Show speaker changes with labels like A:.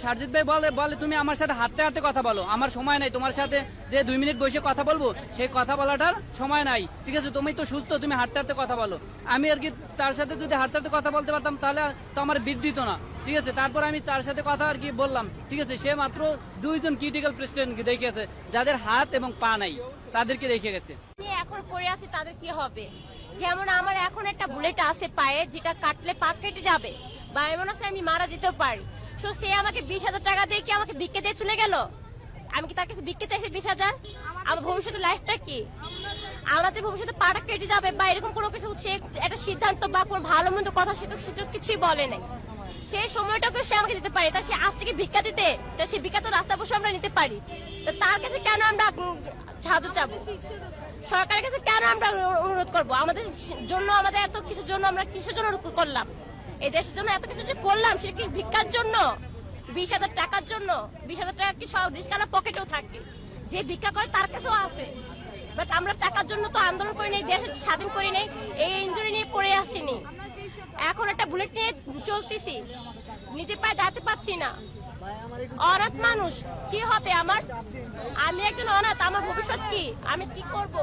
A: সারজিৎ ভাই বলে তুমি আমার সাথে হাঁটতে হাঁটতে কথা বলো, আমার সময় নাই তোমার সাথে যে 2 মিনিট বসে কথা বলবো সেই কথা বলাটার সময় নাই। ঠিক আছে, তুমি তো সুস্থ, তুমি হাঁটতে হাঁটতে কথা বলো। আমি আর কি তার সাথে যদি হাঁটতে হাঁটতে কথা বলতে পারতাম তাহলে তো আমার বিট দিত না। ঠিক আছে, তারপর আমি তার সাথে কথা আর কি বললাম। ঠিক আছে, সে মাত্র 2 জন ক্রিটিক্যাল পেশেন্টকে দেখেছে যাদের হাত এবং পা নাই, তাদেরকে দেখে গেছে।
B: এখন পড়ে আছে তাদের কি হবে? যেমন আমার এখন একটা বুলেট আছে পায়ে, যেটা কাটলে পা কেটে যাবে, বা এমন আছে আমি মারা যেতেও পারি। তো সে আমাকে 20,000 টাকা দিয়ে কি আমাকে ভিক্ষে দিয়ে চলে গেল? আমি কি তার কাছে ভিক্ষে চাইছি 20,000? আমার ভবিষ্যতের লাইফটা কি? আমরা যে ভবিষ্যতে পাটা কেটে যাবে বা এরকম কোনো কিছু, সে একটা সিদ্ধান্ত বা কোনো ভালো মন্দ কথা সে তো কিছুই বলে নাই। সেই সময়টাকে সে আমাকে দিতে পারে, তা সে আসছে কি ভিক্ষা দিতে? তা সে ভিক্ষা তো রাস্তা বসে আমরা নিতে পারি। তো তার কাছে কেন আমরা সাহায্য চাবো? সরকারের কাছে কেন আমরা অনুরোধ করবো? আমাদের জন্য, আমাদের এত কিছুর জন্য আমরা কিসের জন্য করলাম? এই দেশের জন্য এত কিছু যে করলাম, সেটা কি ভিক্ষার জন্য? 20,000 টাকার জন্য? 20,000 টাকা কি সব রিস্কানা পকেটেও থাকে? যে ভিক্ষা করে তার কাছেও আছে। বাট আমরা টাকার জন্য তো আন্দোলন করি নাই, দেশ স্বাধীন করি নাই, এই ইনজুরি নিয়ে পড়ে আসিনি। এখন একটা বুলেট নিয়ে চলতেছি, নিজে পায়ে দাঁড়াতে পারছি না। অনাথ মানুষ, কি হবে আমার? আমি একজন অনাথ, আমার ভবিষ্যৎ কি? আমি কি করব?